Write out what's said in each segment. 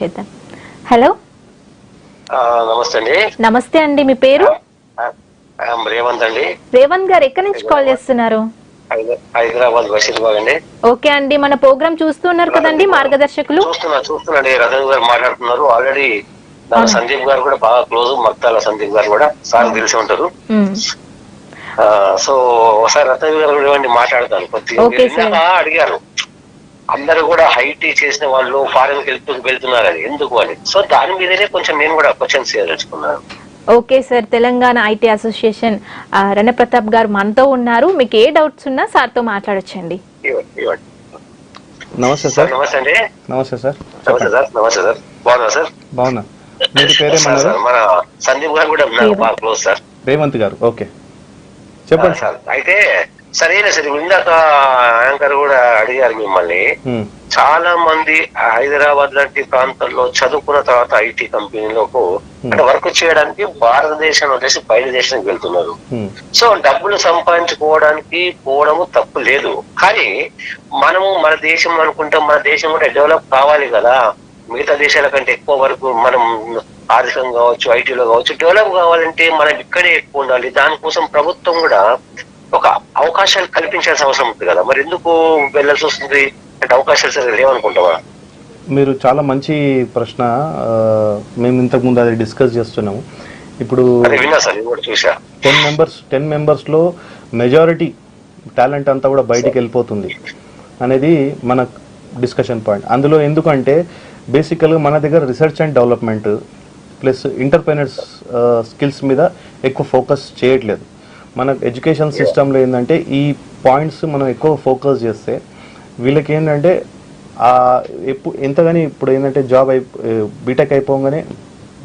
చేద్దాం. హలో, నమస్తే అండి. నమస్తే అండి, మీ పేరు? రేవంత్ అండి. రేవంత్ గారు ఎక్కడి నుంచి కాల్ చేస్తున్నారు? హైదరాబాద్ బషీర్బాగ్ అండి. ఓకే అండి, మన ప్రోగ్రామ్ చూస్తున్నారు కదండి మార్గదర్శకులు? చూస్తున్నాండి. రతన్ గారు మాట్లాడుతున్నారు. ఆల్రెడీ సందీప్ గారు కూడా బాగా క్లోజ్, మక్తాల సందీప్ గారు కూడా సార్ తెలిసి ఉంటారు. సో ఒకసారి రతన్ గారు కూడా మాట్లాడతాను. కొద్దిగా అడిగారు, అందరూ కూడా ఐటీ చేసిన వాళ్ళు ఫారెన్ వెళ్తున్నారు అది ఎందుకు అని. సో దాని మీదనే కొంచెం నేను కూడా క్వశ్చన్స్ చేయదలుచుకున్నాను. Okay sir, Telangana IT association Rana Pratap గారు మనతో ఉన్నారు. మీకు ఏ డౌట్స్ ఉన్నా సార్ తో మాట్లాడొచ్చండి. నమస్తే సార్. నమస్తే అండి. నమస్తే సార్. నమస్తే సార్. నమస్తే సార్. బాగున్నా సార్? బాగున్నా. మీరు పేరేమన్నారు? మన సందీప్ గారు కూడా బాగా క్లోజ్ సార్. రేవంత్ గారు. ఓకే, చెప్పండి సార్. అయితే సరైన సరే, ఇందాక యాంకర్ కూడా అడిగారు మిమ్మల్ని. చాలా మంది హైదరాబాద్ లాంటి ప్రాంతాల్లో చదువుకున్న తర్వాత ఐటీ కంపెనీలకు అంటే వర్క్ చేయడానికి భారతదేశం వదిలేసి బయట దేశానికి వెళ్తున్నారు. సో డబ్బులు సంపాదించుకోవడానికి పోవడము తప్పు లేదు, కానీ మనము మన దేశం అనుకుంటాం, మన దేశం కూడా డెవలప్ కావాలి కదా. మిగతా దేశాల కంటే ఎక్కువ వరకు మనం ఆర్థికంగా కావచ్చు, ఐటీలో కావచ్చు డెవలప్ కావాలంటే మనం ఇక్కడే ఎక్కువ ఉండాలి. దానికోసం ప్రభుత్వం కూడా ఒక అవకాశాలు కల్పించాల్సిన అవసరం ఉంది కదా. మరి ఎందుకు వెళ్ళాల్సి వస్తుంది అంటే అవకాశాలు సరిగ్గా లేవనుకుంటావా? మీరు చాలా మంచి ప్రశ్న. మేము ఇంతకు ముందు అది డిస్కస్ చేస్తున్నాము. ఇప్పుడు 10 మెంబర్స్ లో మెజారిటీ టాలెంట్ అంతా కూడా బయటికి వెళ్ళిపోతుంది అనేది మన డిస్కషన్ పాయింట్. అందులో ఎందుకంటే బేసికల్గా మన దగ్గర research and development plus entrepreneurs skills మీద ఎక్కువ ఫోకస్ చేయట్లేదు. మన ఎడ్యుకేషన్ సిస్టంలో ఏంటంటే ఈ పాయింట్స్ మనం ఎక్కువ ఫోకస్ చేస్తే వీళ్ళకి ఏంటంటే ఎంతగాని ఇప్పుడు ఏంటంటే జాబ్ బీటెక్ అయిపోగానే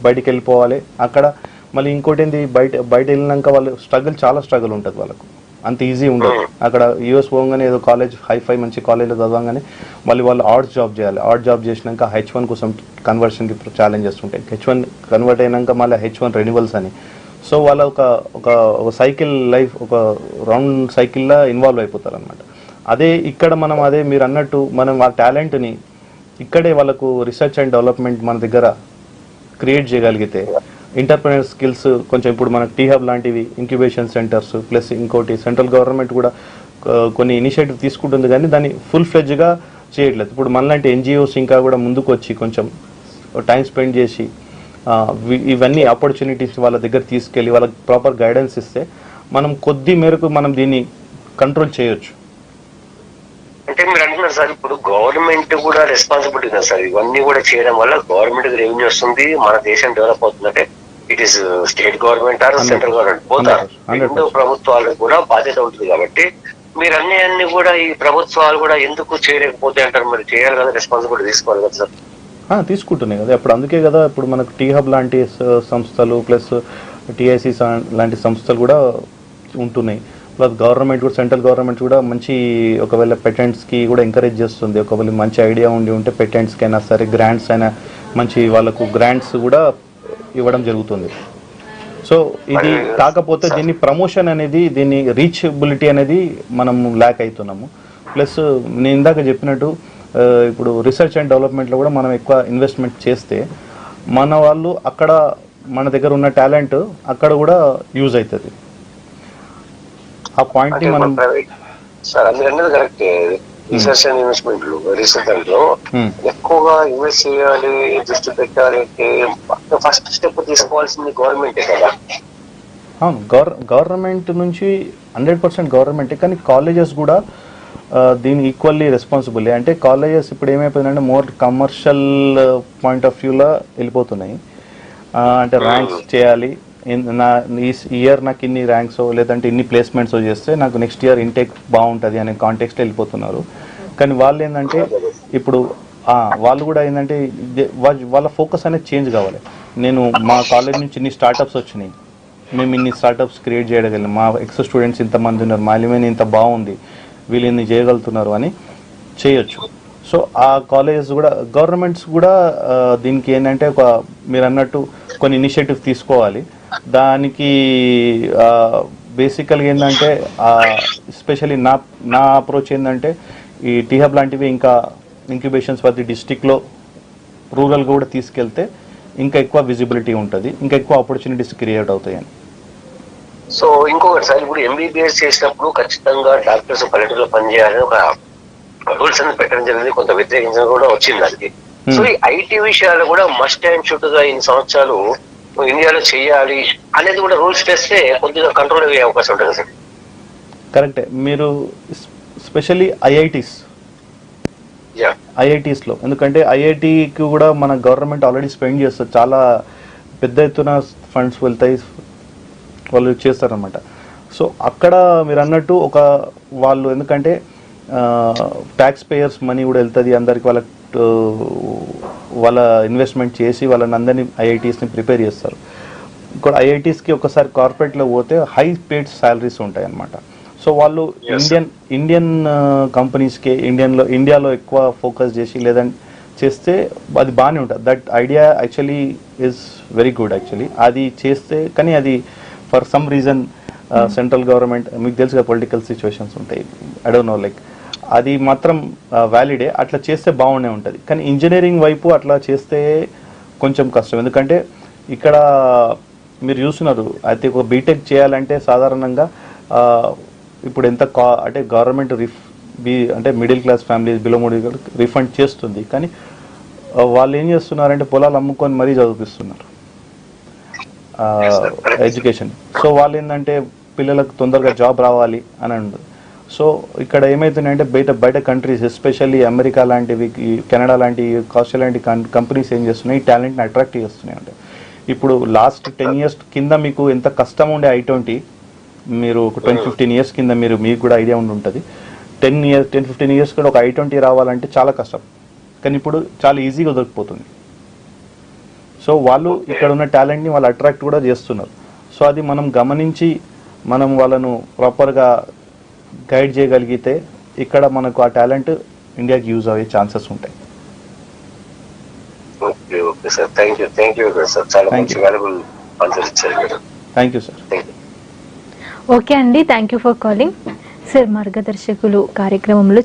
బయటికి వెళ్ళిపోవాలి. అక్కడ మళ్ళీ ఇంకోటి ఏంటి, బయట వెళ్ళినాక వాళ్ళు చాలా స్ట్రగుల్ ఉంటుంది వాళ్ళకు. అంత ఈజీ ఉండదు. అక్కడ యూఎస్ పోగానే ఏదో కాలేజ్ హైఫై మంచి కాలేజ్లో చదవగానే మళ్ళీ వాళ్ళు ఆర్ట్స్ జాబ్ చేయాలి. ఆర్ట్ జాబ్ చేసినాక H1 కోసం కన్వర్షన్కి ఛాలెంజెస్ ఉంటాయి. H1 కన్వర్ట్ అయినాక మళ్ళీ H1 రెన్యువల్స్ అని. సో వాళ్ళ ఒక సైకిల్ లైఫ్, ఒక రౌండ్ సైకిల్లా ఇన్వాల్వ్ అయిపోతారు అనమాట. అదే ఇక్కడ మనం అదే మీరు అన్నట్టు మనం ఆ టాలెంట్ని ఇక్కడే వాళ్ళకు రీసెర్చ్ అండ్ డెవలప్మెంట్ మన దగ్గర క్రియేట్ చేయగలిగితే ఎంటర్ప్రెన్యూర్ స్కిల్స్ కొంచెం ఇప్పుడు మనకు టీహబ్ లాంటివి ఇంక్యుబేషన్ సెంటర్స్ ప్లస్ ఇంకోటి సెంట్రల్ గవర్నమెంట్ కూడా కొన్ని ఇనిషియేటివ్ తీసుకుంటుంది, కానీ దాన్ని ఫుల్ ఫ్లెడ్జ్గా చేయట్లేదు. ఇప్పుడు మనలాంటి ఎన్జిఓస్ ఇంకా కూడా ముందుకు వచ్చి కొంచెం టైం స్పెండ్ చేసి ఇవన్నీ ఆపర్చునిటీస్ వాళ్ళ దగ్గర తీసుకెళ్ళి వాళ్ళకి ప్రాపర్ గైడెన్స్ ఇస్తే మనం కొద్ది మేరకు మనం దీన్ని కంట్రోల్ చేయొచ్చు. అంటే మీరు అంటున్నారు సార్, ఇప్పుడు గవర్నమెంట్ కూడా రెస్పాన్సిబిలిటీ ఉంది సార్. ఇవన్నీ కూడా చేయడం వల్ల గవర్నమెంట్ రెవెన్యూ వస్తుంది, మన దేశం డెవలప్ అవుతుందంటే it is state government or central government పోతారు. రెండు ప్రభుత్వాలకు కూడా బాధ్యత ఉంటుంది. కాబట్టి మీరు అన్ని కూడా ఈ ప్రభుత్వాలు కూడా ఎందుకు చేయలేకపోతే అంటారు? మరి చేయాలి కదా, రెస్పాన్సిబిలిటీ తీసుకోవాలి కదా సార్. తీసుకుంటున్నాయి కదా ఇప్పుడు. అందుకే కదా ఇప్పుడు మనకు టీహబ్ లాంటి సంస్థలు ప్లస్ టీఐసి లాంటి సంస్థలు కూడా ఉంటున్నాయి. ప్లస్ గవర్నమెంట్ కూడా, సెంట్రల్ గవర్నమెంట్ కూడా మంచి ఒకవేళ పెటెంట్స్కి కూడా ఎంకరేజ్ చేస్తుంది. ఒకవేళ మంచి ఐడియా ఉంటే పెటెంట్స్కి అయినా సరే, గ్రాంట్స్ అయినా మంచి వాళ్ళకు గ్రాంట్స్ కూడా ఇవ్వడం జరుగుతుంది. సో ఇది కాకపోతే దీన్ని ప్రమోషన్ అనేది, దీన్ని రీచబిలిటీ అనేది మనం ల్యాక్ అవుతున్నాము. ప్లస్ నేను ఇందాక చెప్పినట్టు ఇప్పుడు రీసెర్చ్ అండ్ డెవలప్మెంట్లో కూడా మనం ఎక్కువ ఇన్వెస్ట్మెంట్ చేస్తే మన వాళ్ళు అక్కడ మన దగ్గర ఉన్న టాలెంట్ అక్కడ కూడా యూజ్ అవుతుంది. ఆ పాయింట్ ని మనం సార్ అందుకనేది కరెక్ట్. రీసెర్చ్ అండ్ ఇన్వెస్ట్మెంట్లు రీసెర్చ్ లో ఎక్కువగా ఇన్వెస్ట్ చేయాలి, దృష్టి పెట్టాలి అంటే ఫస్ట్ స్టెప్ తీసుకోవాల్సింది గవర్నమెంటే కదా. అవును, గవర్నమెంట్ నుంచి 100% గవర్నమెంటే, కానీ కాలేజెస్ కూడా దీని ఈక్వల్లీ రెస్పాన్సిబుల్. అంటే కాలేజెస్ ఇప్పుడు ఏమైపోయిందంటే మోర్ కమర్షియల్ పాయింట్ ఆఫ్ వ్యూలో వెళ్ళిపోతున్నాయి. అంటే ర్యాంక్స్ చేయాలి, ఈ ఇయర్ నాకు ఇన్ని ర్యాంక్స్ లేదంటే ఇన్ని ప్లేస్మెంట్స్ చేస్తే నాకు నెక్స్ట్ ఇయర్ ఇంటేక్ బాగుంటుంది అనే కాంటెక్స్ట్లో వెళ్ళిపోతున్నారు. కానీ వాళ్ళు ఏంటంటే ఇప్పుడు వాళ్ళు కూడా ఏంటంటే వాళ్ళ ఫోకస్ అనేది చేంజ్ కావాలి. నేను మా కాలేజ్ నుంచి ఇన్ని స్టార్టప్స్ వచ్చినాయి, మేము ఇన్ని స్టార్టప్స్ క్రియేట్ చేయగలిగాం, మా ఎక్స్ స్టూడెంట్స్ ఇంతమంది ఉన్నారు, మా ఎలిమెంట్ ఇంత బాగుంది, వీళ్ళు ఇన్ని చేయగలుగుతున్నారు అని చేయొచ్చు. సో ఆ కాలేజెస్ కూడా, గవర్నమెంట్స్ కూడా దీనికి ఏంటంటే ఒక మీరు అన్నట్టు కొన్ని ఇనిషియేటివ్ తీసుకోవాలి. దానికి బేసికల్గా ఏంటంటే ఎస్పెషల్లీ నా అప్రోచ్ ఏంటంటే ఈ టీహబ్ లాంటివి ఇంకా ఇంక్యుబేషన్స్ ప్రతి డిస్టిక్లో రూరల్ కూడా తీసుకెళ్తే ఇంకా ఎక్కువ విజిబిలిటీ ఉంటుంది, ఇంకా ఎక్కువ ఆపర్చునిటీస్ క్రియేట్ అవుతాయని. సో ఇంకొకటి సార్, ఇప్పుడు ఎంబీబీఎస్ చేసినప్పుడు ఖచ్చితంగా డాక్టర్స్ పల్లెటూరులో పనిచేయాలని ఒక రూల్స్ అనేది పెట్టడం జరిగింది, కొంత వ్యతిరేకించడం కూడా వచ్చింది దానికి. సో ఈ ఐటీ విషయాలు కూడా మస్ట్ అండ్ షుడ్ గా ఇన్ని సంవత్సరాలు ఇండియాలో చేయాలి అనేది కూడా రూల్స్ చేస్తే కొద్దిగా కంట్రోల్ అయ్యే అవకాశం ఉంటుంది సార్. కరెక్టే. మీరు స్పెషల్లీ ఐఐటీస్లో, ఎందుకంటే ఐఐటికి కూడా మన గవర్నమెంట్ ఆల్రెడీ స్పెండ్ చేస్తారు, చాలా పెద్ద ఎత్తున ఫండ్స్ వెళ్తాయి, వాళ్ళు చేస్తారనమాట. సో అక్కడ మీరు అన్నట్టు ఒక వాళ్ళు, ఎందుకంటే ట్యాక్స్ పేయర్స్ మనీ కూడా వెళ్తుంది అందరికి, వాళ్ళ ఇన్వెస్ట్మెంట్ చేసి వాళ్ళని అందరినీ ఐఐటీస్ని ప్రిపేర్ చేస్తారు. ఇక్కడ ఐఐటీస్కి ఒకసారి కార్పొరేట్లో పోతే హై పేడ్ శాలరీస్ ఉంటాయి అన్నమాట. సో వాళ్ళు ఇండియన్ కంపెనీస్కి ఇండియాలో ఎక్కువ ఫోకస్ చేసి లేదంటే చేస్తే అది బాగానే ఉంటుంది. That idea actually is very good actually. అది చేస్తే, కానీ అది for some reason central government, మీకు తెలుసుగా పొలిటికల్ సిచ్యువేషన్స్ ఉంటాయి, ఐ డోంట్ నో, లైక్ అది మాత్రం వ్యాలిడే, అట్లా చేస్తే బాగుండే ఉంటుంది. కానీ ఇంజనీరింగ్ వైపు అట్లా చేస్తే కొంచెం కష్టం, ఎందుకంటే ఇక్కడ మీరు చూస్తున్నారు అయితే ఒక బీటెక్ చేయాలంటే సాధారణంగా ఇప్పుడు ఎంత అంటే గవర్నమెంట్ అంటే middle class families, below middle refund చేస్తుంది, కానీ వాళ్ళు ఏం చేస్తున్నారంటే పొలాలు అమ్ముకొని మరీ చదివిస్తున్నారు ఎడ్యుకేషన్. సో వాళ్ళు ఏంటంటే పిల్లలకు తొందరగా జాబ్ రావాలి అని అంటారు. సో ఇక్కడ ఏమవుతున్నాయంటే బయట కంట్రీస్, ఎస్పెషల్లీ అమెరికా లాంటివి, కెనడా లాంటి, ఆస్ట్రేలియా లాంటి కంపెనీస్ ఏం చేస్తున్నాయి, ఈ టాలెంట్ని అట్రాక్ట్ చేస్తున్నాయి. అంటే ఇప్పుడు లాస్ట్ 10 years కింద మీకు ఎంత కష్టం ఉండే I-20, మీరు ఒక 10-15 years కింద మీకు కూడా ఐడియా ఉండి ఉంటుంది. 10-15 years కూడా ఒక I-20 రావాలంటే చాలా కష్టం, కానీ ఇప్పుడు చాలా ఈజీగా దొరికిపోతుంది. సో వాళ్ళు ఇక్కడ ఉన్న టాలెంట్ని వాళ్ళు అట్రాక్ట్ కూడా చేస్తున్నారు. సో అది మనం గమనించి మనం వాళ్ళను ప్రాపర్గా గైడ్ చేయగలిగితే ఇక్కడ మనకు ఆ టాలెంట్ ఇండియాకి యూజ్ అయ్యే ఛాన్సెస్ ఉంటాయి. Okay okay sir, thank you sir, చాలా మంచి వాల్యుబుల్ ఆన్సర్స్ ఇచ్చారు మీరు. Thank you sir. ఓకే అండి, thank you for calling sir. మార్గదర్శకులు కార్యక్రమంలో